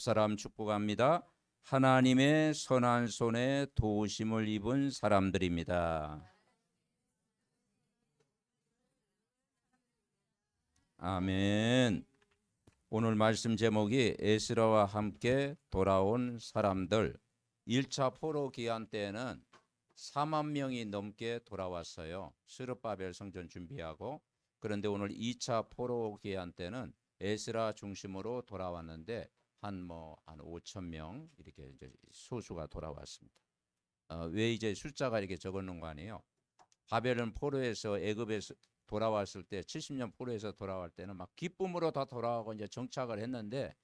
사람 축복합니다. 하나님의 선한 손에 도우심을 입은 사람들입니다. 아멘. 오늘 말씀 제목이 에스라와 함께 돌아온 사람들. 1차 포로 기한 때에는 4만 명이 넘게 돌아왔어요. 스룹바벨 성전 준비하고. 그런데 오늘 2차 포로 기한 때는 에스라 중심으로 돌아왔는데 한 5천 명 이렇게 이제 소수가 돌아왔습니다. 왜 이제 숫자가 이렇게 적어놓은 거 아니에요? 바벨론 포로에서 애굽에서 돌아왔을 때 70년 포로에서 돌아올 때는 막 기쁨으로 다 돌아가고 이제 정착을 했는데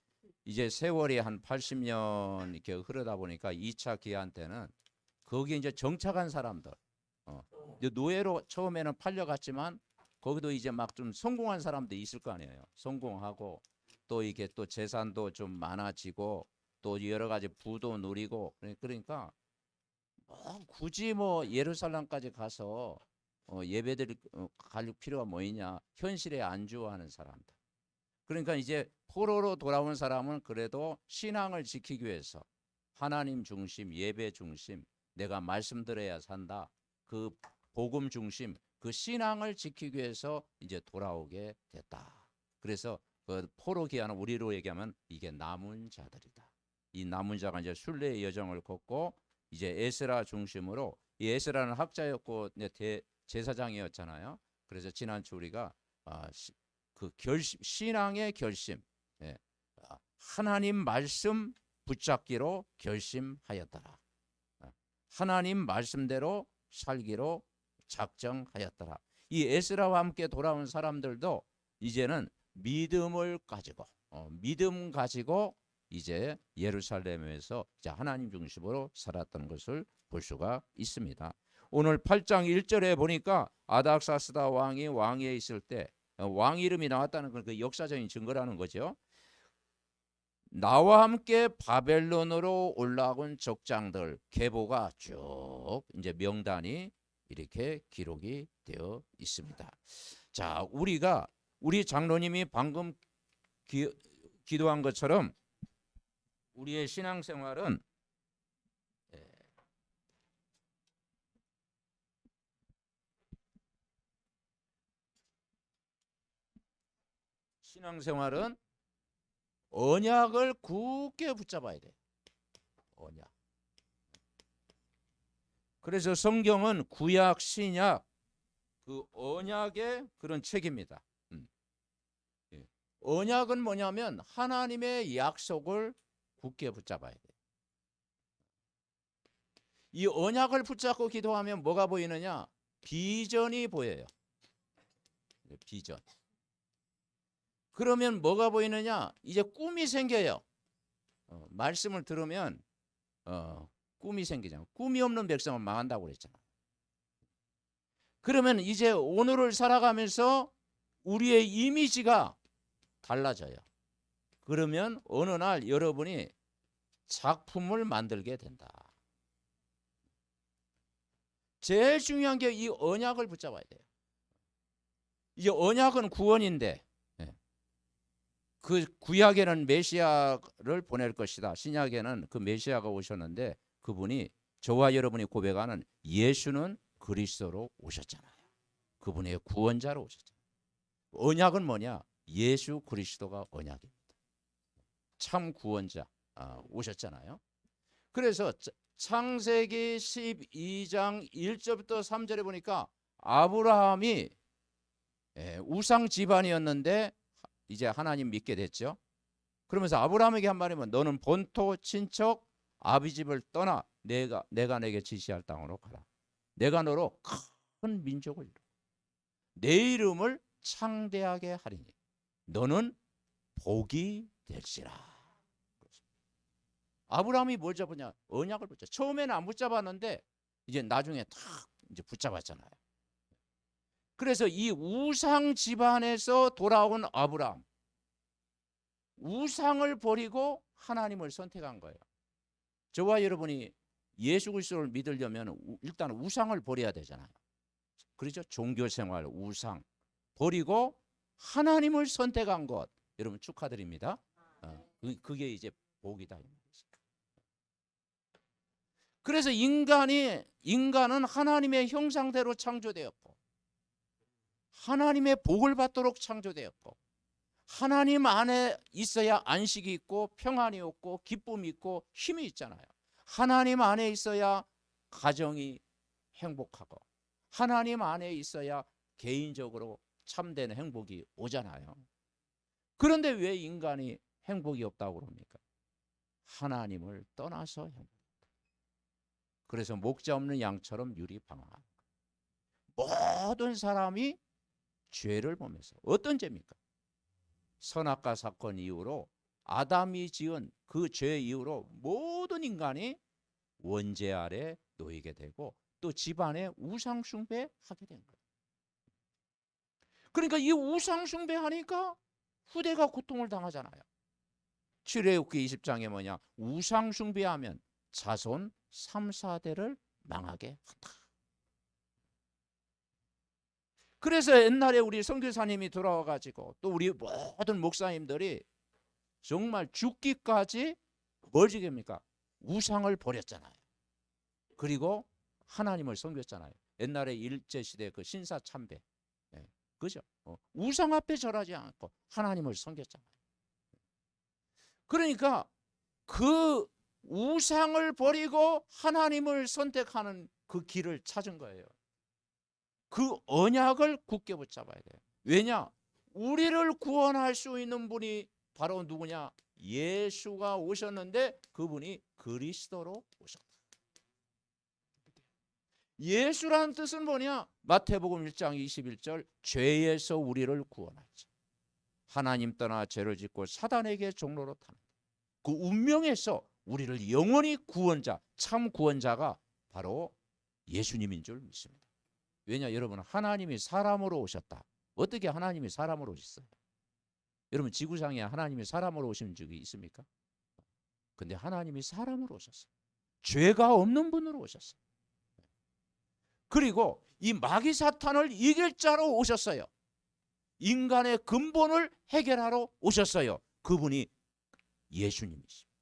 이제 세월이 한 80년 이렇게 흐르다 보니까 2차 기한 때는 거기 이제 정착한 사람들, 이제 노예로 처음에는 팔려갔지만 거기도 이제 막 좀 성공한 사람도 있을 거 아니에요. 성공하고 또 이게 또 재산도 좀 많아지고 또 여러 가지 부도 누리고 그러니까 굳이 예루살렘까지 가서 예배드릴 갈 필요가 뭐 있냐. 현실에 안주하는 사람들. 그러니까 이제 포로로 돌아온 사람은 그래도 신앙을 지키기 위해서 하나님 중심, 예배 중심, 내가 말씀드려야 산다. 그 복음 중심, 그 신앙을 지키기 위해서 이제 돌아오게 됐다. 그래서 그 포로 기한은 우리로 얘기하면 이게 남은 자들이다. 이 남은 자가 이제 순례의 여정을 걷고 이제 에스라 중심으로, 이 에스라는 학자였고 제사장이었잖아요. 그래서 지난주 우리가 그 결심, 신앙의 결심, 예, 하나님 말씀 붙잡기로 결심하였더라. 하나님 말씀대로 살기로 작정하였더라. 이 에스라와 함께 돌아온 사람들도 이제는 믿음을 가지고 믿음 가지고 이제 예루살렘에서 이제 하나님 중심으로 살았던 것을 볼 수가 있습니다. 오늘 8장 1절에 보니까 아닥사스다 왕이 왕위에 있을 때 왕 이름이 나왔다는 건 그 역사적인 증거라는 거죠. 나와 함께 바벨론으로 올라온 족장들 계보가 쭉 이제 명단이 이렇게 기록이 되어 있습니다. 자, 우리 장로님이 방금 기도한 것처럼 우리의 신앙생활은 언약을 굳게 붙잡아야 돼. 언약. 그래서 성경은 구약, 신약 그 언약의 그런 책입니다. 언약은 뭐냐면 하나님의 약속을 굳게 붙잡아야 돼. 이 언약을 붙잡고 기도하면 뭐가 보이느냐? 비전이 보여요. 비전. 그러면 뭐가 보이느냐? 이제 꿈이 생겨요. 말씀을 들으면 꿈이 생기잖아. 꿈이 없는 백성은 망한다고 그랬잖아. 그러면 이제 오늘을 살아가면서 우리의 이미지가 달라져요. 그러면 어느 날 여러분이 작품을 만들게 된다. 제일 중요한 게 이 언약을 붙잡아야 돼요. 이제 언약은 구원인데 그 구약에는 메시아를 보낼 것이다. 신약에는 그 메시아가 오셨는데 그분이 저와 여러분이 고백하는 예수는 그리스도로 오셨잖아요. 그분의 구원자로 오셨잖아요. 언약은 뭐냐? 예수 그리스도가 언약입니다. 참 구원자 오셨잖아요. 그래서 창세기 12장 1절부터 3절에 보니까 아브라함이 우상 집안이었는데 이제 하나님 믿게 됐죠. 그러면서 아브라함에게 한 말이면 너는 본토 친척 아비 집을 떠나 내가 내게 지시할 땅으로 가라. 내가 너로 큰 민족을 이루고 내 이름을 창대하게 하리니 너는 복이 될지라. 아브라함이 뭘 잡으냐? 언약을 붙잡아. 처음에는 안 붙잡았는데 이제 나중에 탁 이제 붙잡았잖아요. 그래서 이 우상 집안에서 돌아온 아브라함, 우상을 버리고 하나님을 선택한 거예요. 저와 여러분이 예수 그리스도를 믿으려면 일단 우상을 버려야 되잖아요. 그렇죠? 종교 생활, 우상 버리고 하나님을 선택한 것, 여러분 축하드립니다. 그게 이제 복이다 이 말이죠. 그래서 인간은 하나님의 형상대로 창조되었고 하나님의 복을 받도록 창조되었고 하나님 안에 있어야 안식이 있고 평안이 있고 기쁨이 있고 힘이 있잖아요. 하나님 안에 있어야 가정이 행복하고 하나님 안에 있어야 개인적으로 참된 행복이 오잖아요. 그런데 왜 인간이 행복이 없다고 그럽니까? 하나님을 떠나서 행복이 없다. 그래서 목자 없는 양처럼 유리방황하는 거예요. 모든 사람이 죄를 보면서 어떤 죄입니까? 선악과 사건 이후로 아담이 지은 그 죄 이후로 모든 인간이 원죄 아래 놓이게 되고 또 집안에 우상 숭배하게 된 거예요. 그러니까 이 우상 숭배하니까 후대가 고통을 당하잖아요. 출애굽기 20장에 뭐냐? 우상 숭배하면 자손 3, 4대를 망하게 한다. 그래서 옛날에 우리 선교사님이 돌아와가지고 또 우리 모든 목사님들이 정말 죽기까지 뭘 지깁니까? 우상을 버렸잖아요. 그리고 하나님을 섬겼잖아요. 옛날에 일제시대 그 신사참배, 그죠? 우상 앞에 절하지 않고 하나님을 섬겼잖아요. 그러니까 그 우상을 버리고 하나님을 선택하는 그 길을 찾은 거예요. 그 언약을 굳게 붙잡아야 돼요. 왜냐? 우리를 구원할 수 있는 분이 바로 누구냐? 예수가 오셨는데 그분이 그리스도로 오셨다. 예수라는 뜻은 뭐냐? 마태복음 1장 21절 죄에서 우리를 구원하자. 하나님 떠나 죄를 짓고 사단에게 종로로 타는 그 운명에서 우리를 영원히 구원자, 참 구원자가 바로 예수님인 줄 믿습니다. 왜냐 여러분, 하나님이 사람으로 오셨다. 어떻게 하나님이 사람으로 오셨어요? 여러분, 지구상에 하나님이 사람으로 오신 적이 있습니까? 근데 하나님이 사람으로 오셨어요. 죄가 없는 분으로 오셨어요. 그리고 이 마귀 사탄을 이길 자로 오셨어요. 인간의 근본을 해결하러 오셨어요. 그분이 예수님이십니다.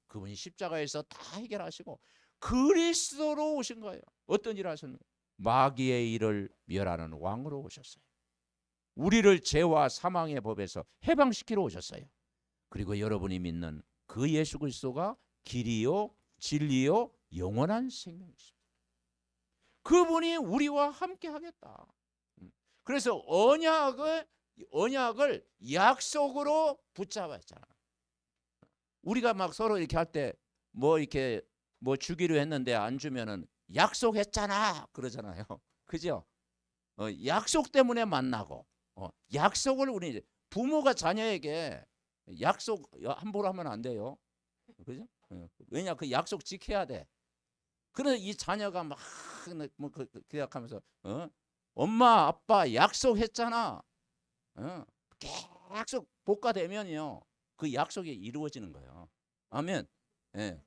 그분이 십자가에서 다 해결하시고 그리스도로 오신 거예요. 어떤 일을 하셨는가? 마귀의 일을 멸하는 왕으로 오셨어요. 우리를 죄와 사망의 법에서 해방시키러 오셨어요. 그리고 여러분이 믿는 그 예수 그리스도가 길이요 진리요 영원한 생명이십니다. 그분이 우리와 함께 하겠다. 그래서 언약을 약속으로 붙잡았잖아. 우리가 막 서로 이렇게 할 때 뭐 이렇게 뭐 주기로 했는데 안 주면은 약속했잖아 그러잖아요. 그죠? 약속 때문에 만나고 약속을 우리 부모가 자녀에게 약속 함부로 하면 안 돼요. 그죠? 왜냐 그 약속 지켜야 돼. 그래서 이 자녀가 막 뭐 그약하면서 엄마 아빠 약속했잖아. 계속 복가되면요 그 약속이 이루어지는 거예요. 아멘. 예.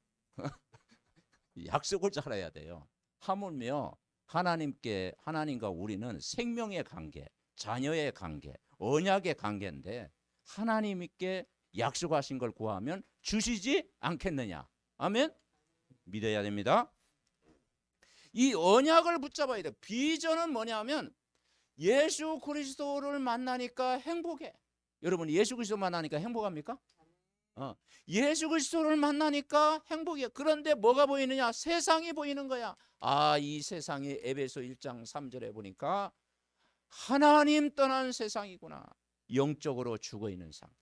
약속을 잘해야 돼요. 하물며 하나님과 우리는 생명의 관계, 자녀의 관계, 언약의 관계인데 하나님께 약속하신 걸 구하면 주시지 않겠느냐. 아멘. 믿어야 됩니다. 이 언약을 붙잡아야 돼. 비전은 뭐냐면 예수 그리스도를 만나니까 행복해. 여러분, 예수 그리스도 만나니까 행복합니까? 예수 그리스도를 만나니까 행복이야. 그런데 뭐가 보이느냐? 세상이 보이는 거야. 이 세상이 에베소 1장 3절에 보니까 하나님 떠난 세상이구나. 영적으로 죽어있는 상태.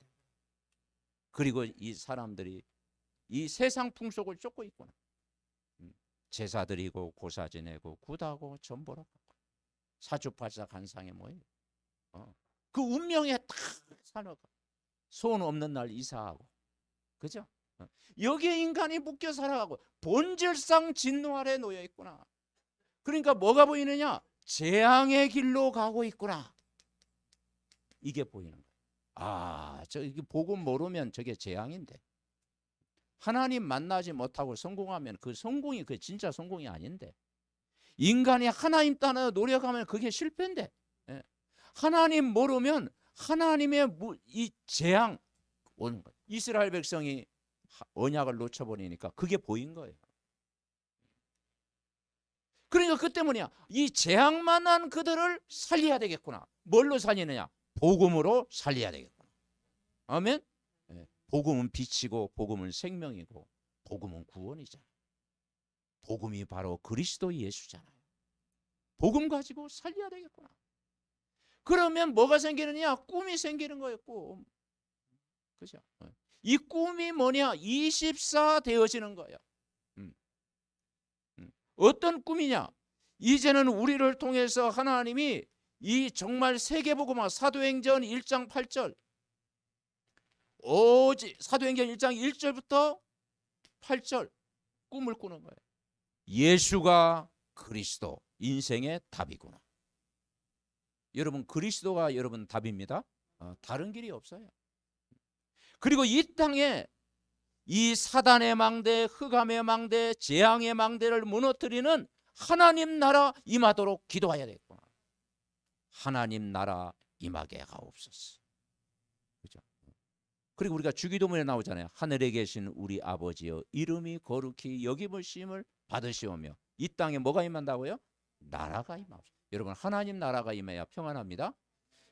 그리고 이 사람들이 이 세상 풍속을 쫓고 있구나. 제사 드리고 고사 지내고 굿하고 전보라 사주팔자 간상에 모여. 그 운명에 딱 살아가. 소원 없는 날 이사하고. 그죠? 여기에 인간이 묶여 살아가고 본질상 진노 아래 놓여 있구나. 그러니까 뭐가 보이느냐? 재앙의 길로 가고 있구나. 이게 보이는 거야. 저 이게 복음 모르면 저게 재앙인데. 하나님 만나지 못하고 성공하면 그 성공이 그 진짜 성공이 아닌데. 인간이 하나님 따라 노력하면 그게 실패인데. 하나님 모르면 하나님의 이 재앙 오는 거예요. 이스라엘 백성이 언약을 놓쳐버리니까 그게 보인 거예요. 그러니까 그 때문이야. 이 재앙 만난 그들을 살려야 되겠구나. 뭘로 살리느냐? 복음으로 살려야 되겠구나. 아멘. 네. 복음은 빛이고 복음은 생명이고 복음은 구원이잖아요. 복음이 바로 그리스도 예수잖아요. 복음 가지고 살려야 되겠구나. 그러면 뭐가 생기느냐? 꿈이 생기는 거예요. 꿈. 그죠? 이 꿈이 뭐냐? 24 되어지는 거예요. 어떤 꿈이냐? 이제는 우리를 통해서 하나님이 이 정말 세계복음화 사도행전 1장 8절 오직 사도행전 1장 1절부터 8절 꿈을 꾸는 거예요. 예수가 그리스도 인생의 답이구나. 여러분 그리스도가 여러분 답입니다. 다른 길이 없어요. 그리고 이 땅에 이 사단의 망대, 흑암의 망대, 재앙의 망대를 무너뜨리는 하나님 나라 임하도록 기도해야 되겠구나. 하나님 나라 임하게 하옵소서. 그죠? 그리고 우리가 주기도문에 나오잖아요. 하늘에 계신 우리 아버지여 이름이 거룩히 여김으심을 받으시오며 이 땅에 뭐가 임한다고요? 나라가 임하옵소서. 여러분 하나님 나라가 임해야 평안합니다.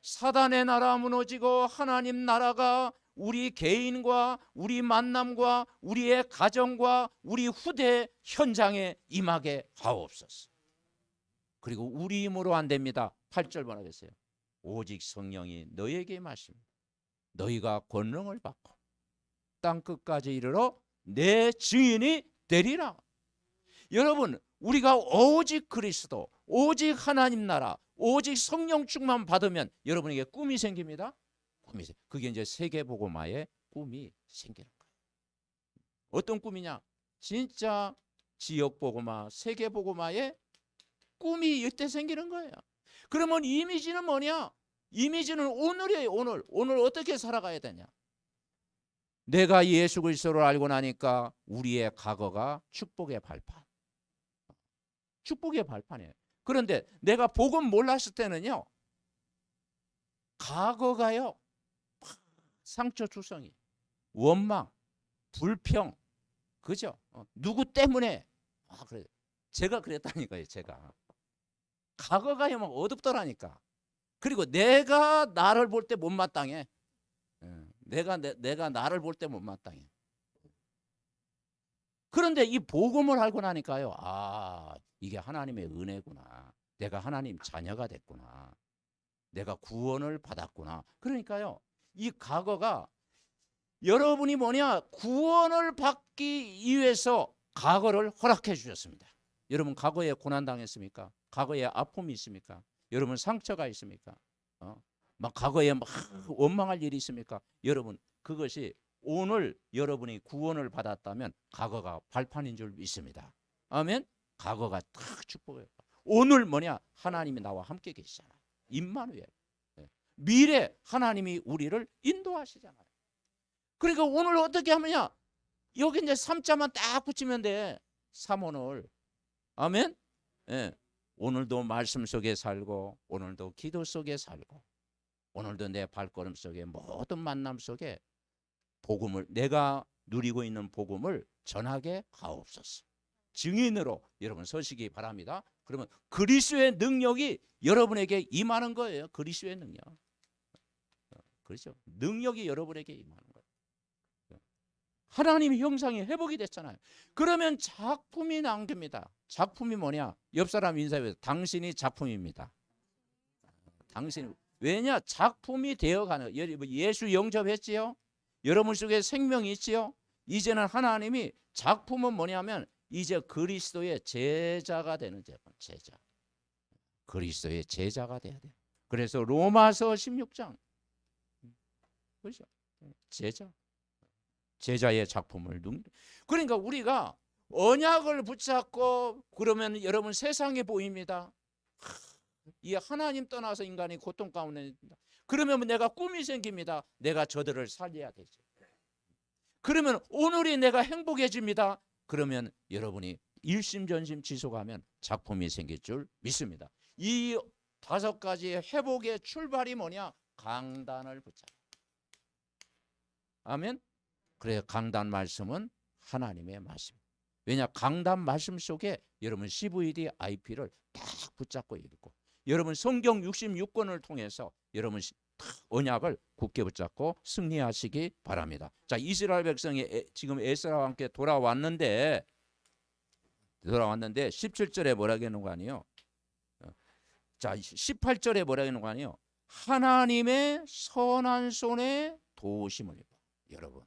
사단의 나라 무너지고 하나님 나라가 우리 개인과 우리 만남과 우리의 가정과 우리 후대 현장에 임하게 하옵소서. 그리고 우리 힘으로 안 됩니다. 8절 뭐라겠어요? 오직 성령이 너희에게 임하십니다. 너희가 권능을 받고 땅끝까지 이르러 내 증인이 되리라. 여러분 우리가 오직 그리스도 오직 하나님 나라 오직 성령 충만 받으면 여러분에게 꿈이 생깁니다. 그게 이제 세계복음화의 꿈이 생기는 거예요. 어떤 꿈이냐? 진짜 지역복음화, 세계복음화의 꿈이 이때 생기는 거예요. 그러면 이미지는 뭐냐? 이미지는 오늘이에요. 오늘 어떻게 살아가야 되냐? 내가 예수 그리스도를 알고 나니까 우리의 과거가 축복의 발판. 축복의 발판이에요. 그런데 내가 복음 몰랐을 때는요. 과거가요. 상처투성이, 원망, 불평, 그죠? 누구 때문에? 그래. 제가 그랬다니까요. 제가 과거가요 막 어둡더라니까. 그리고 내가 나를 볼 때 못마땅해. 내가 나를 볼 때 못마땅해. 그런데 이 복음을 알고 나니까요. 이게 하나님의 은혜구나. 내가 하나님 자녀가 됐구나. 내가 구원을 받았구나. 그러니까요. 이 과거가 여러분이 뭐냐? 구원을 받기 위해서 과거를 허락해 주셨습니다. 여러분 과거에 고난당했습니까? 과거에 아픔이 있습니까? 여러분 상처가 있습니까? 막 과거에 막 원망할 일이 있습니까? 여러분 그것이 오늘 여러분이 구원을 받았다면 과거가 발판인 줄 믿습니다. 아멘. 과거가 딱 축복이에요. 오늘 뭐냐? 하나님이 나와 함께 계시잖아요. 임마누엘. 미래 하나님이 우리를 인도하시잖아요. 그러니까 오늘 어떻게 하느냐? 여기 이제 3자만 딱 붙이면 돼. 3오늘. 아멘. 오늘도 말씀 속에 살고 오늘도 기도 속에 살고 오늘도 내 발걸음 속에 모든 만남 속에 복음을 내가 누리고 있는 복음을 전하게 하옵소서. 증인으로 여러분 서시기 바랍니다. 그러면 그리스도의 능력이 여러분에게 임하는 거예요. 그리스도의 능력. 그렇죠? 능력이 여러분에게 임하는 거예요. 하나님의 형상이 회복이 됐잖아요. 그러면 작품이 남깁니다. 작품이 뭐냐? 옆 사람 인사해서 당신이 작품입니다. 당신 왜냐? 작품이 되어가는 예수 영접했지요. 여러분 속에 생명이 있지요. 이제는 하나님이 작품은 뭐냐면 이제 그리스도의 제자가 되는 제자. 그리스도의 제자가 돼야 돼요. 그래서 로마서 16장 그렇죠? 제자의 작품을 그러니까 우리가 언약을 붙잡고 그러면 여러분 세상에 보입니다. 이 하나님 떠나서 인간이 고통 가운데 있다. 그러면 내가 꿈이 생깁니다. 내가 저들을 살려야 되죠. 그러면 오늘이 내가 행복해집니다. 그러면 여러분이 일심전심 지속하면 작품이 생길 줄 믿습니다. 이 5가지의 회복의 출발이 뭐냐? 강단을 붙잡아. 아멘. 그래 강단 말씀은 하나님의 말씀. 왜냐 강단 말씀 속에 여러분 CVD, IP를 딱 붙잡고 읽고 여러분 성경 66권을 통해서 여러분 언약을 굳게 붙잡고 승리하시기 바랍니다. 자, 이스라엘 백성이 지금 에스라와 함께 돌아왔는데 17절에 뭐라고 하는 거 아니에요? 자, 18절에 뭐라고 하는 거 아니에요? 하나님의 선한 손에 도우심을 입어. 여러분,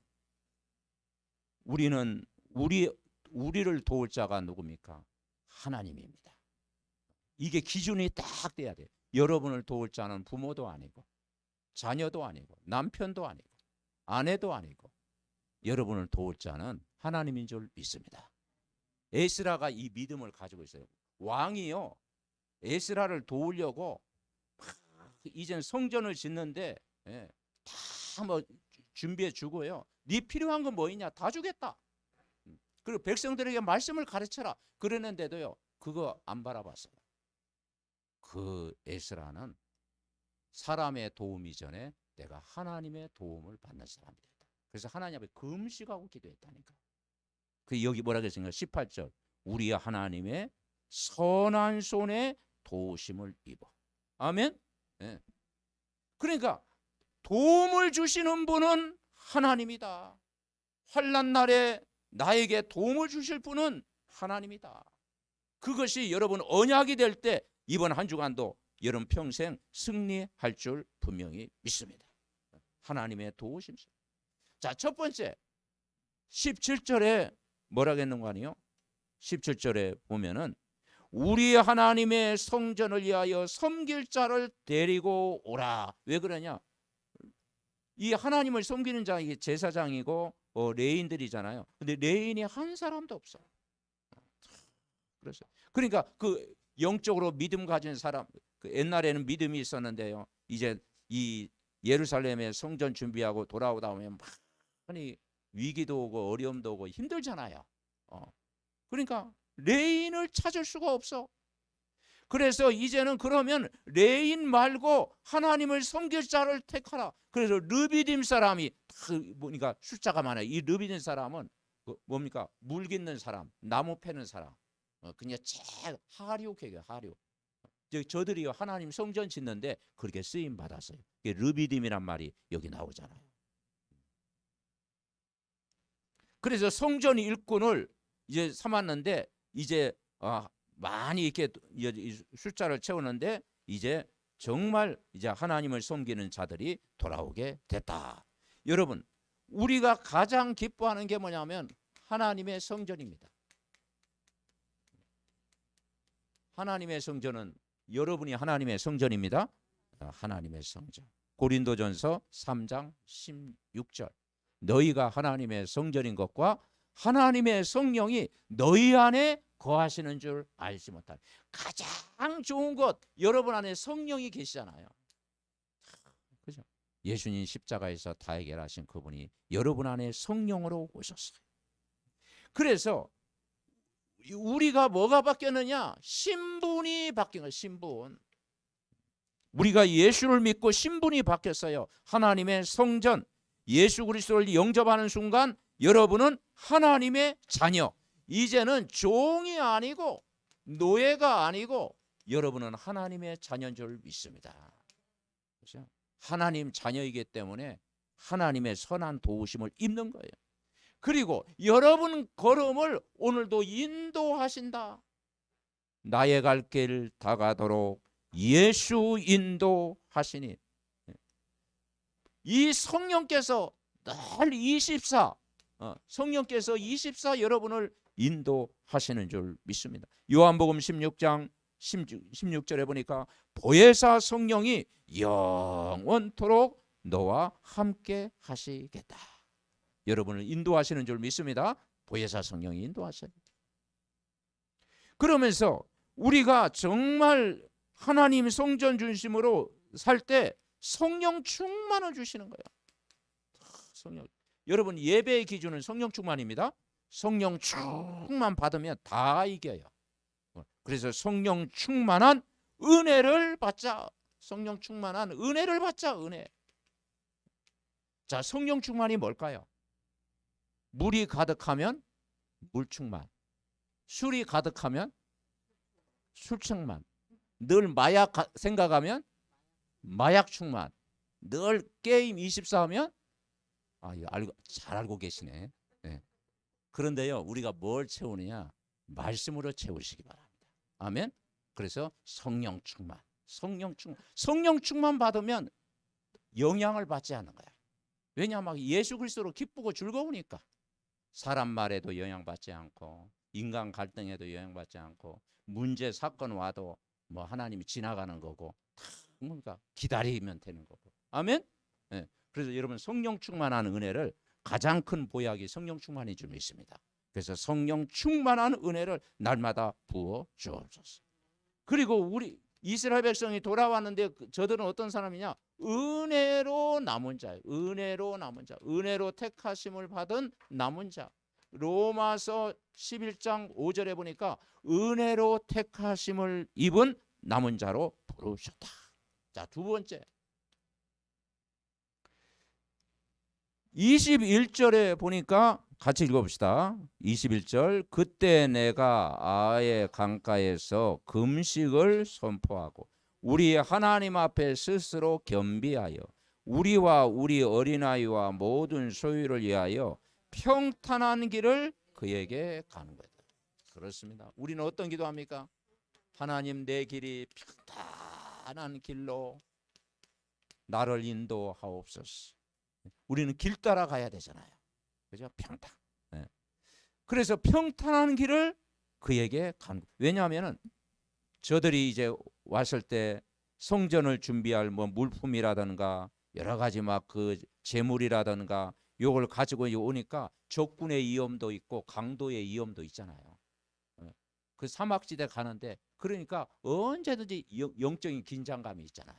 우리를 도울 자가 누굽니까? 하나님입니다. 이게 기준이 딱 돼야 돼요. 여러분을 도울 자는 부모도 아니고 자녀도 아니고 남편도 아니고 아내도 아니고 여러분을 도울 자는 하나님인 줄 믿습니다. 에스라가 이 믿음을 가지고 있어요. 왕이요 에스라를 도우려고 이젠 성전을 짓는데 다 뭐 준비해 주고요. 네 필요한 건 뭐있냐 다 주겠다. 그리고 백성들에게 말씀을 가르쳐라. 그랬는데도요 그거 안 바라봤어요. 그 에스라는 사람의 도움 이전에 내가 하나님의 도움을 받는 사람이 됐다. 그래서 하나님 앞에 금식하고 기도했다니까. 그 여기 뭐라고 했습니까? 18절 우리 하나님의 선한 손에 도우심을 입어. 아멘. 네. 그러니까 도움을 주시는 분은 하나님이다. 환난 날에 나에게 도움을 주실 분은 하나님이다. 그것이 여러분 언약이 될 때 이번 한 주간도 여러분 평생 승리할 줄 분명히 믿습니다. 하나님의 도우심. 자, 첫 번째 17절에 뭐라고 했는 거 아니에요? 17절에 보면은 우리 하나님의 성전을 위하여 섬길 자를 데리고 오라. 왜 그러냐? 이 하나님을 섬기는 자 이게 제사장이고 레인들이잖아요. 근데 레인이 한 사람도 없어. 그래서 그러니까 그 영적으로 믿음 가진 사람, 그 옛날에는 믿음이 있었는데요. 이제 이 예루살렘에 성전 준비하고 돌아오다 보면 많이 위기도 오고 어려움도 오고 힘들잖아요. 그러니까 레인을 찾을 수가 없어. 그래서 이제는 그러면 레인 말고 하나님을 섬길 자를 택하라. 그래서 르비딤 사람이 보니까 숫자가 많아요. 이 르비딤 사람은 뭡니까? 물 깃는 사람, 나무 패는 사람. 그냥 하류계요, 하류. 저들이 하나님 성전 짓는데 그렇게 쓰임 받았어요. 르비딤이란 말이 여기 나오잖아요. 그래서 성전 일꾼을 이제 삼았는데 이제 많이 이렇게 숫자를 채우는데 이제 정말 이제 하나님을 섬기는 자들이 돌아오게 됐다. 여러분, 우리가 가장 기뻐하는 게 뭐냐면 하나님의 성전입니다. 하나님의 성전은 여러분이 하나님의 성전입니다. 하나님의 성전. 고린도전서 3장 16절. 너희가 하나님의 성전인 것과 하나님의 성령이 너희 안에 거하시는 줄 알지 못하니. 가장 좋은 것 여러분 안에 성령이 계시잖아요. 그죠? 예수님 십자가에서 다 해결하신 그분이 여러분 안에 성령으로 오셨어요. 그래서 우리가 뭐가 바뀌었느냐? 신분이 바뀐 거예요. 신분. 우리가 예수를 믿고 신분이 바뀌었어요. 하나님의 성전, 예수 그리스도를 영접하는 순간 여러분은 하나님의 자녀. 이제는 종이 아니고 노예가 아니고 여러분은 하나님의 자녀인 줄 믿습니다. 그렇죠? 하나님 자녀이기 때문에 하나님의 선한 도우심을 입는 거예요. 그리고 여러분 걸음을 오늘도 인도하신다. 나의 갈 길 다가도록 예수 인도하시니. 이 성령께서 늘 24 성령께서 24 여러분을 인도하시는 줄 믿습니다. 요한복음 16장 16절에 보니까 보혜사 성령이 영원토록 너와 함께 하시겠다. 여러분을 인도하시는 줄 믿습니다. 보혜사 성령이 인도하셔요. 그러면서 우리가 정말 하나님 성전 중심으로 살 때 성령 충만을 주시는 거예요. 성령. 여러분 예배의 기준은 성령 충만입니다. 성령 충만 받으면 다 이겨요. 그래서 성령 충만한 은혜를 받자. 성령 충만한 은혜를 받자. 은혜. 자, 성령 충만이 뭘까요? 물이 가득하면 물충만, 술이 가득하면 술충만, 늘 마약 생각하면 마약 충만, 늘 게임 24하면 이거 잘 알고 계시네. 네. 그런데요, 우리가 뭘 채우느냐? 말씀으로 채우시기 바랍니다. 아멘. 그래서 성령 충만, 성령 충만 받으면 영향을 받지 않는 거야. 왜냐하면 예수 그리스도로 기쁘고 즐거우니까. 사람 말에도 영향받지 않고, 인간 갈등에도 영향받지 않고, 문제 사건 와도 뭐 하나님이 지나가는 거고, 뭔가 기다리면 되는 거고. 아멘. 네. 그래서 여러분 성령 충만한 은혜를 가장 큰 보약이 성령 충만인 줄 믿습니다. 그래서 성령 충만한 은혜를 날마다 부어 주옵소서. 그리고 우리 이스라엘 백성이 돌아왔는데 저들은 어떤 사람이냐? 은혜로 남은 자예요. 은혜로 남은 자, 은혜로 택하심을 받은 남은 자. 로마서 11장 5절에 보니까 은혜로 택하심을 입은 남은 자로 부르셨다. 자, 두 번째 21절에 보니까 같이 읽어봅시다. 21절, 그때 내가 아의 강가에서 금식을 선포하고 우리 하나님 앞에 스스로 겸비하여 우리와 우리 어린아이와 모든 소유를 위하여 평탄한 길을 그에게 가는 거다. 그렇습니다. 우리는 어떤 기도합니까? 하나님, 내 길이 평탄한 길로 나를 인도하옵소서. 우리는 길 따라 가야 되잖아요. 그죠? 평탄. 네. 그래서 평탄한 길을 그에게 간. 왜냐하면은 저들이 이제 왔을 때 성전을 준비할 뭐 물품이라든가 여러 가지 막 그 재물이라든가 요걸 가지고 오니까 적군의 위험도 있고 강도의 위험도 있잖아요. 그 사막지대 가는데 그러니까 언제든지 영적인 긴장감이 있잖아요.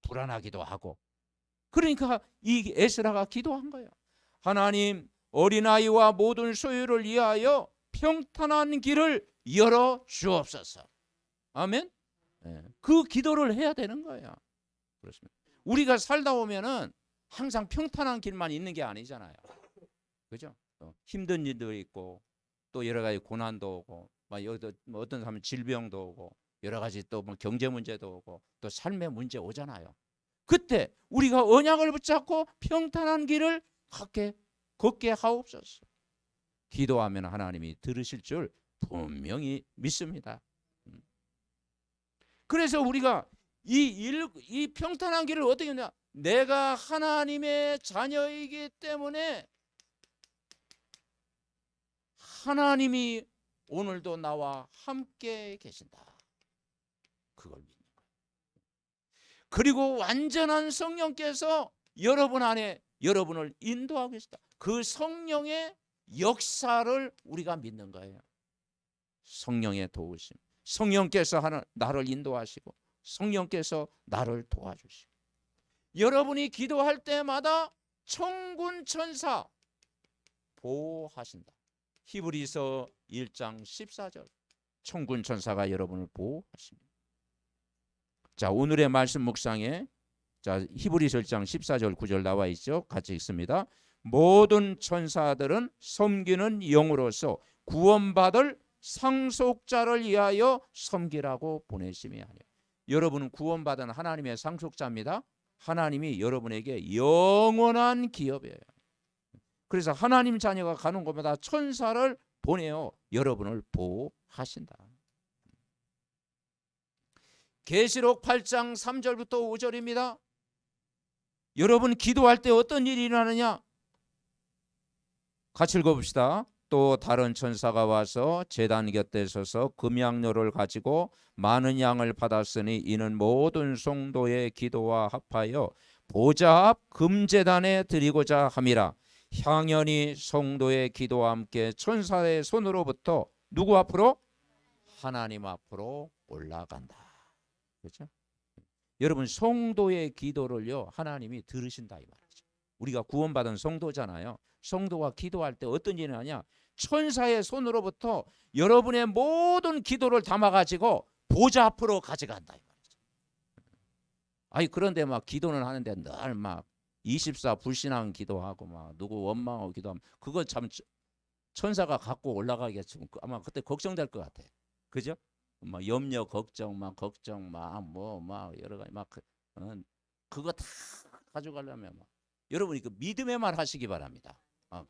불안하기도 하고. 그러니까 이 에스라가 기도한 거예요. 하나님, 어린아이와 모든 소유를 위하여 평탄한 길을 열어 주옵소서. 아멘. 그 기도를 해야 되는 거예요. 그렇습니다. 우리가 살다 보면은 항상 평탄한 길만 있는 게 아니잖아요. 그죠? 힘든 일도 있고 또 여러 가지 고난도 오고 막 어떤 사람은 질병도 오고 여러 가지 또 뭐 경제 문제도 오고 또 삶의 문제 오잖아요. 그때 우리가 언약을 붙잡고 평탄한 길을 걷게 하옵소서. 기도하면 하나님이 들으실 줄 분명히 믿습니다. 그래서 우리가 이 평탄한 길을 어떻게 하냐? 내가 하나님의 자녀이기 때문에 하나님이 오늘도 나와 함께 계신다. 그걸 믿는 거예요. 그리고 완전한 성령께서 여러분 안에 여러분을 인도하고 계시다. 그 성령의 역사를 우리가 믿는 거예요. 성령의 도우심. 성령께서 나를 인도하시고 성령께서 나를 도와주시고 여러분이 기도할 때마다 천군 천사 보호하신다. 히브리서 1장 14절 천군 천사가 여러분을 보호하십니다. 자, 오늘의 말씀 묵상에 자, 히브리서 1장 14절 9절 나와 있죠. 같이 읽습니다. 모든 천사들은 섬기는 영으로서 구원받을 상속자를 위하여 섬기라고 보내심이 아니에요. 여러분은 구원받은 하나님의 상속자입니다. 하나님이 여러분에게 영원한 기업이에요. 그래서 하나님 자녀가 가는 곳마다 천사를 보내어 여러분을 보호하신다. 계시록 8장 3절부터 5절입니다. 여러분 기도할 때 어떤 일이 일어나느냐? 같이 읽어봅시다. 또 다른 천사가 와서 제단 곁에 서서 금양료를 가지고 많은 양을 받았으니 이는 모든 성도의 기도와 합하여 보좌 앞 금제단에 드리고자 함이라. 향연이 성도의 기도와 함께 천사의 손으로부터 누구 앞으로? 하나님 앞으로 올라간다. 그렇죠? 여러분 성도의 기도를요 하나님이 들으신다 이 말이죠. 우리가 구원받은 성도잖아요. 성도가 기도할 때 어떤 일이 나냐? 천사의 손으로부터 여러분의 모든 기도를 담아가지고 보좌 앞으로 가져간다 이 말이죠. 아니 그런데 막 기도는 하는데 늘 막 24 불신앙 기도하고 막 누구 원망하고 기도하면 그거 참 천사가 갖고 올라가겠지. 아마 그때 걱정될 것 같아. 그죠? 막 염려 걱정 막 여러 가지 그거 다 가져가려면 여러분이 그 믿음의 말 하시기 바랍니다.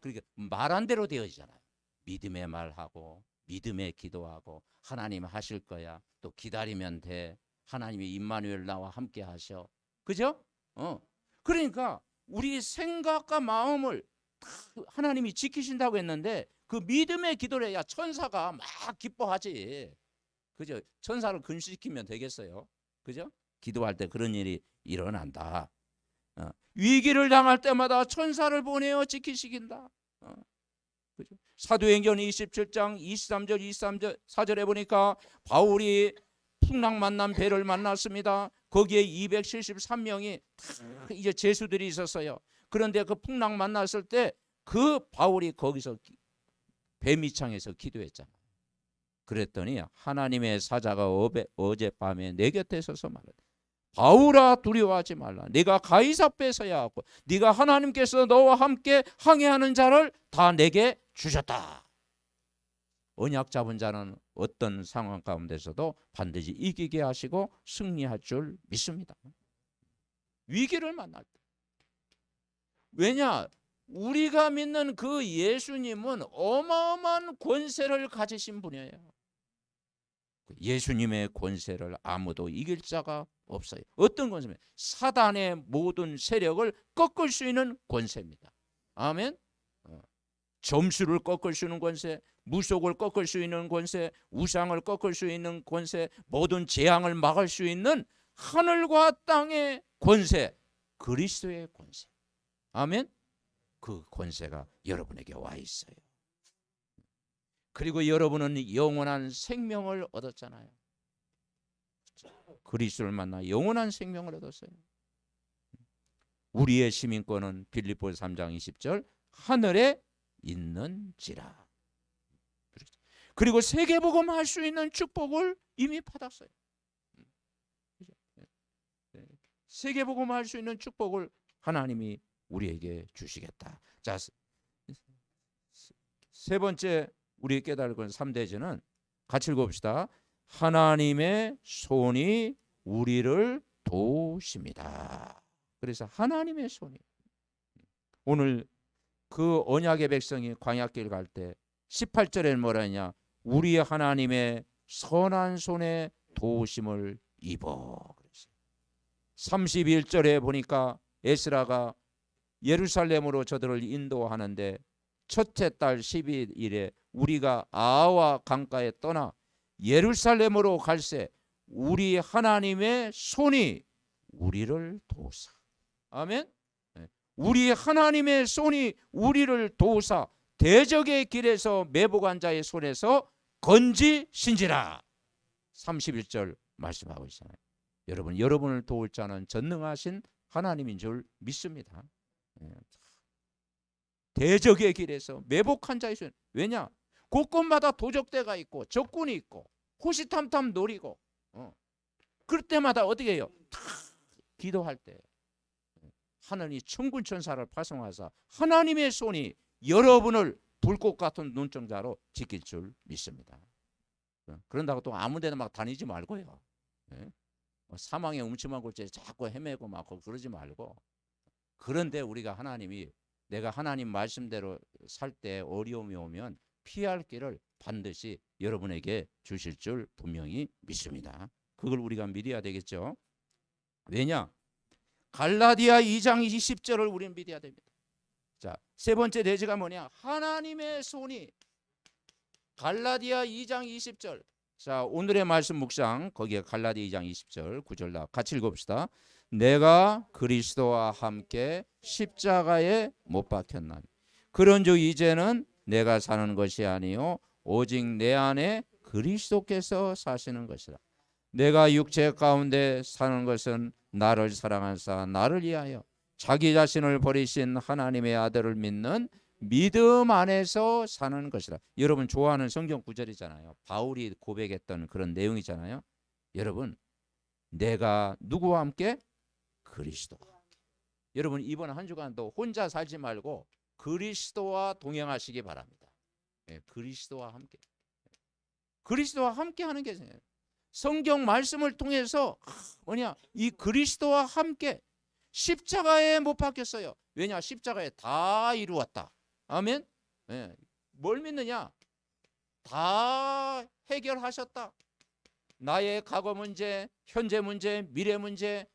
그러니까 말한 대로 되어지잖아요. 믿음의 말하고 믿음의 기도하고 하나님 하실 거야. 또 기다리면 돼. 하나님이 임마누엘 나와 함께 하셔. 그죠? 그러니까 우리 생각과 마음을 하나님이 지키신다고 했는데 그 믿음의 기도를 해야 천사가 막 기뻐하지. 그죠? 천사를 근시시키면 되겠어요. 그죠? 기도할 때 그런 일이 일어난다. 위기를 당할 때마다 천사를 보내어 지키시긴다. 그죠? 사도행전 27장 23절 24절에 보니까 바울이 풍랑 만난 배를 만났습니다. 거기에 273명이 이제 제수들이 있었어요. 그런데 그 풍랑 만났을 때 그 바울이 거기서 배 밑창에서 기도했잖아요. 그랬더니 하나님의 사자가 어젯밤에 내 곁에 서서 말하되 바울아 두려워하지 말라. 네가 가이사랴에 서야 하고 네가 하나님께서 너와 함께 항해하는 자를 다 내게 주셨다. 언약 잡은 자는 어떤 상황 가운데서도 반드시 이기게 하시고 승리할 줄 믿습니다. 위기를 만날 때. 왜냐? 우리가 믿는 그 예수님은 어마어마한 권세를 가지신 분이에요. 예수님의 권세를 아무도 이길 자가 없어요. 어떤 권세입니까? 사단의 모든 세력을 꺾을 수 있는 권세입니다. 아멘. 점수를 꺾을 수 있는 권세, 무속을 꺾을 수 있는 권세, 우상을 꺾을 수 있는 권세, 모든 재앙을 막을 수 있는 하늘과 땅의 권세, 그리스도의 권세. 아멘. 그 권세가 여러분에게 와 있어요. 그리고 여러분은 영원한 생명을 얻었잖아요. 그리스도를 만나 영원한 생명을 얻었어요. 우리의 시민권은 빌립보서 3장 20절 하늘에 있는지라. 그리고 세계복음 할 수 있는 축복을 이미 받았어요. 세계복음 할 수 있는 축복을 하나님이 우리에게 주시겠다. 자, 세 번째 우리 깨달을 건 3대지는 같이 읽어봅시다. 하나님의 손이 우리를 도우십니다. 그래서 하나님의 손이 오늘 그 언약의 백성이 광야길 갈 때 18절에는 뭐라 했냐? 우리 하나님의 선한 손에 도우심을 입어. 31절에 보니까 에스라가 예루살렘으로 저들을 인도하는데 첫째 달 12일에 우리가 아와 강가에 떠나 예루살렘으로 갈새 우리 하나님의 손이 우리를 도우사. 아멘. 우리 하나님의 손이 우리를 도우사 대적의 길에서 매복한 자의 손에서 건지신지라. 31절 말씀하고 있잖아요. 여러분을 도울 자는 전능하신 하나님인 줄 믿습니다. 대적의 길에서 매복한 자의 손. 왜냐? 곳곳마다 도적대가 있고 적군이 있고 호시탐탐 노리고 그럴 때마다 어떻게 해요? 다 기도할 때 하나님이 천군 천사를 파송하사 하나님의 손이 여러분을 불꽃 같은 눈동자로 지킬 줄 믿습니다. 그런다고 또 아무 데나 막 다니지 말고요. 사망의 음침한 곳에 자꾸 헤매고 막 그러지 말고. 그런데 우리가 하나님이 내가 하나님 말씀대로 살 때 어려움이 오면 피할 길을 반드시 여러분에게 주실 줄 분명히 믿습니다. 그걸 우리가 믿어야 되겠죠. 왜냐? 갈라디아 2장 20절을 우리는 믿어야 됩니다. 자, 세 번째 대지가 뭐냐? 하나님의 손이. 갈라디아 2장 20절. 자, 오늘의 말씀 묵상 거기에 갈라디아 2장 20절 9절 다 같이 읽어봅시다. 내가 그리스도와 함께 십자가에 못 박혔나니 그런즉 이제는 내가 사는 것이 아니요 오직 내 안에 그리스도께서 사시는 것이라. 내가 육체 가운데 사는 것은 나를 사랑하사 나를 위하여 자기 자신을 버리신 하나님의 아들을 믿는 믿음 안에서 사는 것이라. 여러분 좋아하는 성경 구절이잖아요. 바울이 고백했던 그런 여러분 이번 한 주간도 혼자 살지 말고 그리스도와 동행하시기 바랍니다. 예, 그리스도와 함께. 그리스도와 함께 하는 게 성경 말씀을 통해서 뭐냐? 이 그리스도와 함께 십자가에 못 박혔어요. 왜냐? 십자가에 다 이루었다. 아멘. 예, 뭘 믿느냐? 다 해결하셨다. 나의 과거 문제, 현재 문제, 미래 문제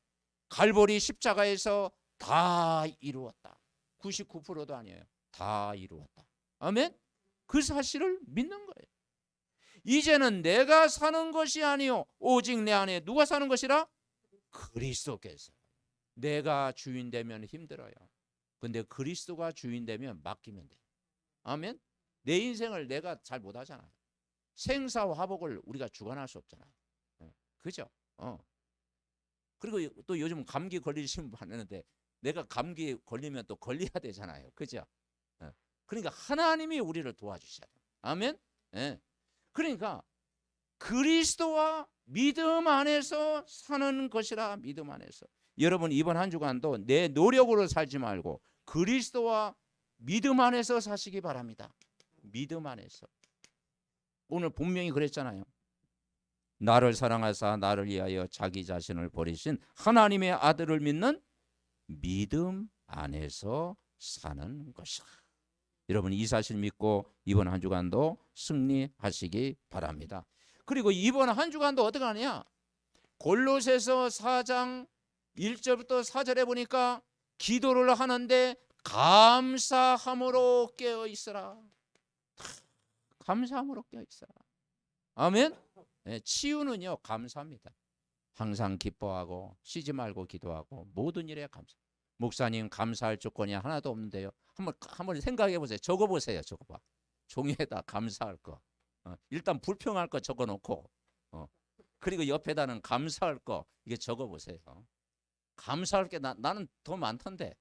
갈보리 십자가에서 다 이루었다. 99%도 아니에요. 다 이루었다. 아멘. 그 사실을 믿는 거예요. 이제는 내가 사는 것이 아니요 오직 내 안에 누가 사는 것이라? 그리스도께서. 내가 주인 되면 힘들어요. 근데 그리스도가 주인 되면 맡기면 돼요. 아멘. 내 인생을 내가 잘 못하잖아요. 생사화복을 우리가 주관할 수 없잖아요. 그죠? 그리고 또 요즘 감기 걸리시는 분 많은데 내가 감기 걸리면 또 걸려야 되잖아요. 그죠? 그러니까 하나님이 우리를 도와주셔야 돼요. 아멘. 그러니까 그리스도와 믿음 안에서 사는 것이라. 믿음 안에서. 여러분 이번 한 주간도 내 노력으로 살지 말고 그리스도와 믿음 안에서 사시기 바랍니다. 믿음 안에서. 오늘 본명이 그랬잖아요. 나를 사랑하사 나를 위하여 자기 자신을 버리신 하나님의 아들을 믿는 믿음 안에서 사는 것이라. 여러분 이 사실 믿고 이번 한 주간도 승리하시기 바랍니다. 그리고 이번 한 주간도 어떻게 하냐? 골로새서 4장 1절부터 4절에 보니까 기도를 하는데 감사함으로 깨어 있으라. 감사함으로 깨어 있으라. 아멘. 치유는요 감사합니다. 항상 기뻐하고 쉬지 말고 기도하고 모든 일에 감사. 목사님 감사할 조건이 하나도 없는데요. 한번 생각해 보세요. 적어 보세요. 적어봐. 종이에다 감사할 거. 일단 불평할 거 적어놓고 그리고 옆에다는 감사할 거 이게 적어 보세요. 감사할 게 나는 더 많던데.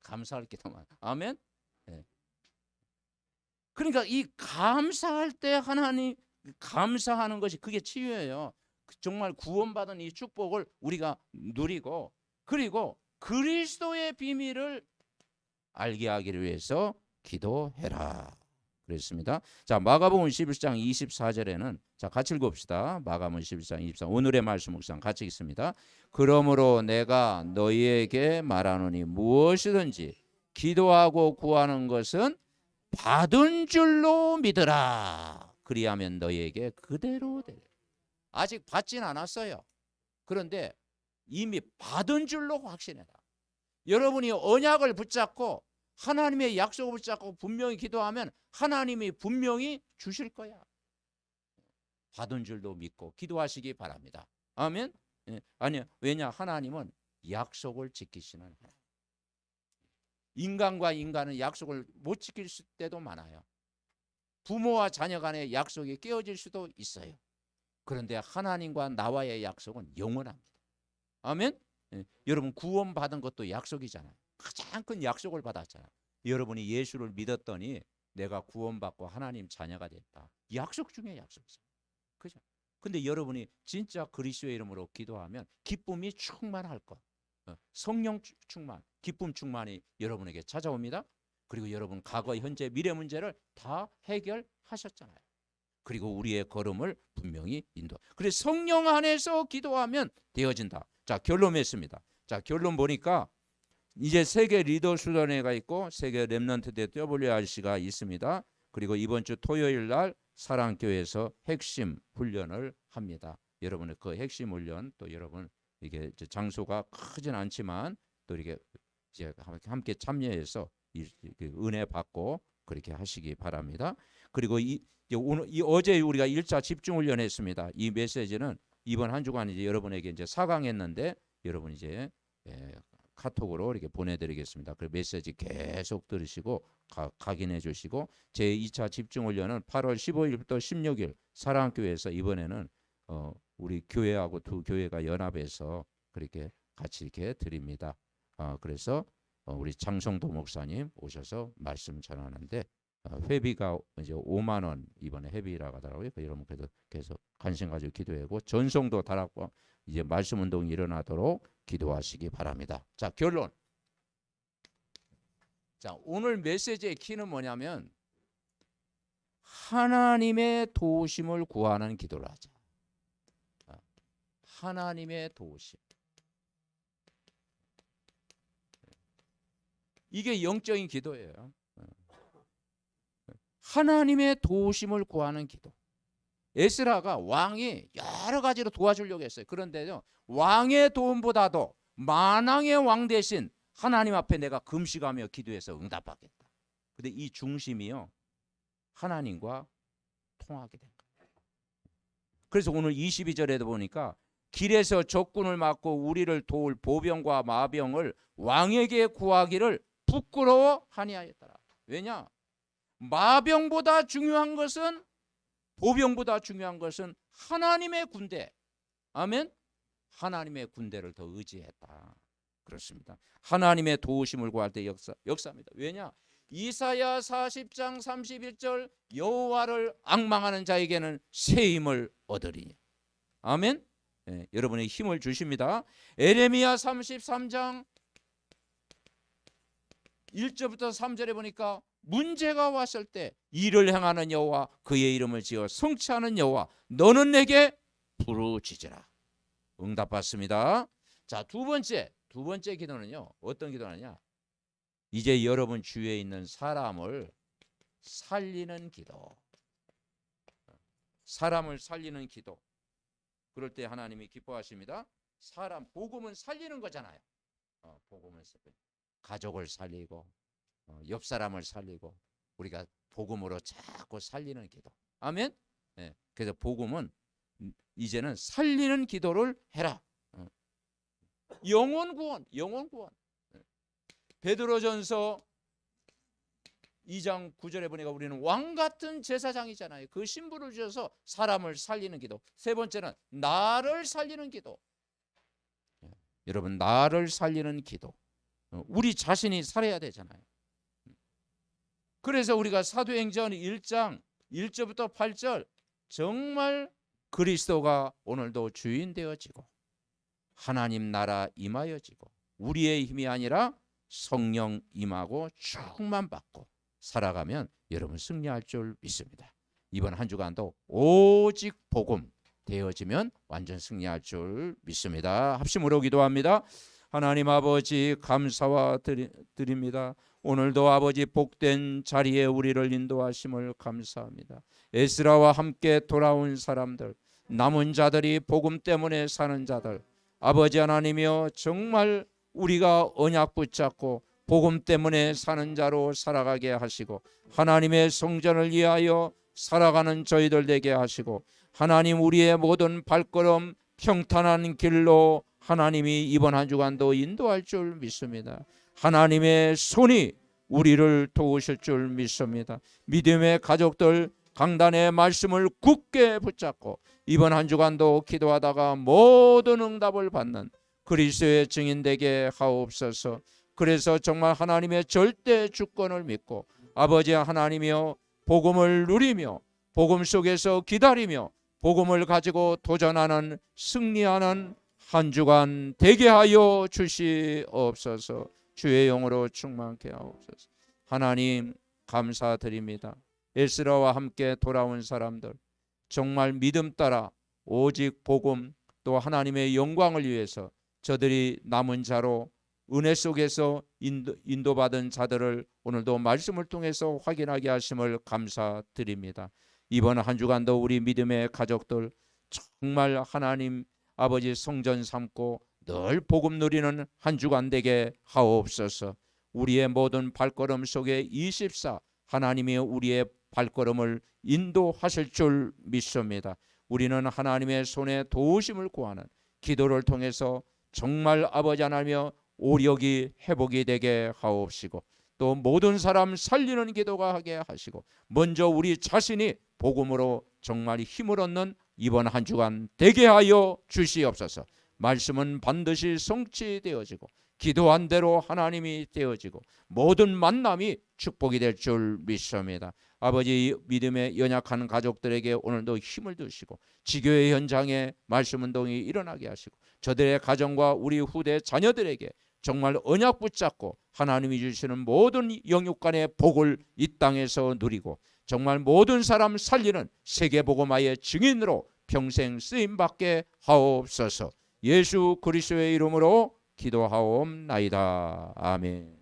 감사할 게 더 많아. 아멘. 그러니까 이 감사할 때 하나님 감사하는 것이 그게 치유예요. 정말 구원받은 이 축복을 우리가 누리고 그리고 그리스도의 비밀을 알게 하기를 위해서 기도해라. 그랬습니다. 자, 마가복음 11장 24절에는 자, 같이 읽읍시다. 마가복음 11장 24. 오늘의 말씀 묵상 같이 읽습니다. 그러므로 내가 너희에게 말하노니 무엇이든지 기도하고 구하는 것은 받은 줄로 믿으라. 그리하면 너희에게 그대로 되리라. 아직 받진 않았어요. 그런데 이미 받은 줄로 확신해라. 여러분이 언약을 붙잡고 하나님의 약속을 붙잡고 분명히 기도하면 하나님이 분명히 주실 거야. 받은 줄도 믿고 기도하시기 바랍니다. 아멘. 아니요. 왜냐? 하나님은 약속을 지키시는 하나님. 인간과 인간은 약속을 못 지킬 때도 많아요. 부모와 자녀 간의 약속이 깨어질 수도 있어요. 그런데 하나님과 나와의 약속은 영원합니다. 아멘. 여러분 구원받은 것도 약속이잖아요. 가장 큰 약속을 받았잖아요. 여러분이 예수를 믿었더니 내가 구원받고 하나님 자녀가 됐다. 약속 중에 약속이죠. 그죠? 근데 여러분이 진짜 그리스도의 이름으로 기도하면 기쁨이 충만할 것. 성령 충만, 기쁨 충만이 여러분에게 찾아옵니다. 그리고 여러분 과거, 현재, 미래 문제를 다 해결하셨잖아요. 그리고 우리의 걸음을 분명히 인도. 그래서 성령 안에서 기도하면 되어진다. 자, 결론 맺습니다. 자, 결론 보니까 이제 세계 리더 수련회가 있고 세계 렘넌트 대 WRC가 있습니다. 그리고 이번 주 토요일 날 사랑교회에서 핵심 훈련을 합니다. 여러분의 그 핵심 훈련 또 여러분 이게 장소가 크진 않지만 또 이렇게 이제 함께 참여해서 은혜 받고 그렇게 하시기 바랍니다. 그리고 오늘 어제 우리가 1차 집중 훈련했습니다. 이 메시지는 이번 한 주간 이제 여러분에게 이제 사강했는데 여러분 이제 카톡으로 이렇게 보내드리겠습니다. 그 메시지 계속 들으시고 각인해 주시고 제 2차 집중 훈련은 8월 15일부터 16일 사랑교회에서 이번에는 우리 교회하고 두 교회가 연합해서 그렇게 같이 이렇게 드립니다. 그래서 우리 장성도 목사님 오셔서 말씀 전하는데 회비가 이제 5만 원 이번에 회비라고 하더라고요. 여러분 그래도 계속 관심 가지고 기도하고 전송도 달았고 이제 말씀 운동이 일어나도록 기도하시기 바랍니다. 자, 결론. 자, 오늘 메시지의 키는 뭐냐면 하나님의 도우심을 구하는 기도를 하자. 하나님의 도우심. 이게 영적인 기도예요. 하나님의 도우심을 구하는 기도. 에스라가 왕이 여러 가지로 도와주려고 했어요. 그런데요, 왕의 도움보다도 만왕의 왕 대신 하나님 앞에 내가 금식하며 기도해서 응답받겠다. 근데 이 중심이요, 하나님과 통하게 된 거예요. 그래서 오늘 22절에도 보니까 길에서 적군을 막고 우리를 도울 보병과 마병을 왕에게 구하기를 부끄러워 하니하였더라. 왜냐? 마병보다 중요한 것은, 보병보다 중요한 것은 하나님의 군대. 아멘. 하나님의 군대를 더 의지했다. 그렇습니다. 하나님의 도우심을 구할 때 역사입니다. 왜냐? 이사야 40장 31절 여호와를 앙망하는 자에게는 새 힘을 얻으리니. 아멘. 네, 여러분의 힘을 주십니다. 에레미야 33장 1절부터 3절에 보니까 문제가 왔을 때 일을 행하는 여호와, 그의 이름을 지어 성취하는 여호와, 너는 내게 부르짖으라. 응답받습니다. 자, 두 번째 기도는요, 어떤 기도하느냐? 이제 여러분 주위에 있는 사람을 살리는 기도. 사람을 살리는 기도. 그럴 때 하나님이 기뻐하십니다. 사람, 복음은 살리는 거잖아요. 복음을 가족을 살리고, 옆 사람을 살리고, 우리가 복음으로 자꾸 살리는 기도. 아멘. 네. 그래서 복음은 이제는 살리는 기도를 해라. 영혼 구원. 베드로전서 2장 9절에 보니까 우리는 왕 같은 제사장이잖아요. 그 신분을 주셔서 사람을 살리는 기도. 세 번째는 나를 살리는 기도. 여러분, 나를 살리는 기도. 우리 자신이 살아야 되잖아요. 그래서 우리가 사도행전 1장 1절부터 8절, 정말 그리스도가 오늘도 주인 되어지고 하나님 나라 임하여지고 우리의 힘이 아니라 성령 임하고 충만받고 살아가면 여러분 승리할 줄 믿습니다. 이번 한 주간도 오직 복음 되어지면 완전 승리할 줄 믿습니다. 합심으로 기도합니다. 하나님 아버지, 감사와 드립니다. 오늘도 아버지 복된 자리에 우리를 인도하심을 감사합니다. 에스라와 함께 돌아온 사람들, 남은 자들이 복음 때문에 사는 자들, 아버지 하나님이여, 정말 우리가 언약 붙잡고 복음 때문에 사는 자로 살아가게 하시고 하나님의 성전을 위하여 살아가는 저희들 되게 하시고, 하나님 우리의 모든 발걸음 평탄한 길로 하나님이 이번 한 주간도 인도할 줄 믿습니다. 하나님의 손이 우리를 도우실 줄 믿습니다. 믿음의 가족들 강단의 말씀을 굳게 붙잡고 이번 한 주간도 기도하다가 모든 응답을 받는 그리스도의 증인 되게 하옵소서. 그래서 정말 하나님의 절대 주권을 믿고 아버지 하나님이여, 복음을 누리며 복음 속에서 기다리며 복음을 가지고 도전하는, 승리하는 한 주간 되게 하여 주시옵소서. 주의 영으로 충만케 하옵소서. 하나님 감사드립니다. 에스라와 함께 돌아온 사람들, 정말 믿음 따라 오직 복음 또 하나님의 영광을 위해서 저들이 남은 자로 은혜 속에서 인도받은 자들을 오늘도 말씀을 통해서 확인하게 하심을 감사드립니다. 이번 한 주간도 우리 믿음의 가족들 정말 하나님 아버지 성전 삼고 늘 복음 누리는 한 주간 되게 하옵소서. 우리의 모든 발걸음 속에 24 하나님이 우리의 발걸음을 인도하실 줄 믿습니다. 우리는 하나님의 손에 도우심을 구하는 기도를 통해서 정말 아버지 하나님이여 오력이 회복이 되게 하옵시고, 또 모든 사람 살리는 기도가 하게 하시고, 먼저 우리 자신이 복음으로 정말 힘을 얻는 이번 한 주간 되게 하여 주시옵소서. 말씀은 반드시 성취되어지고 기도한 대로 하나님이 되어지고 모든 만남이 축복이 될 줄 믿습니다. 아버지, 믿음에 연약한 가족들에게 오늘도 힘을 주시고 지교의 현장에 말씀 운동이 일어나게 하시고 저들의 가정과 우리 후대 자녀들에게 정말 언약 붙잡고 하나님이 주시는 모든 영육간의 복을 이 땅에서 누리고 정말 모든 사람 살리는 세계복음화의 증인으로 평생 쓰임받게 하옵소서. 예수 그리스도의 이름으로 기도하옵나이다. 아멘.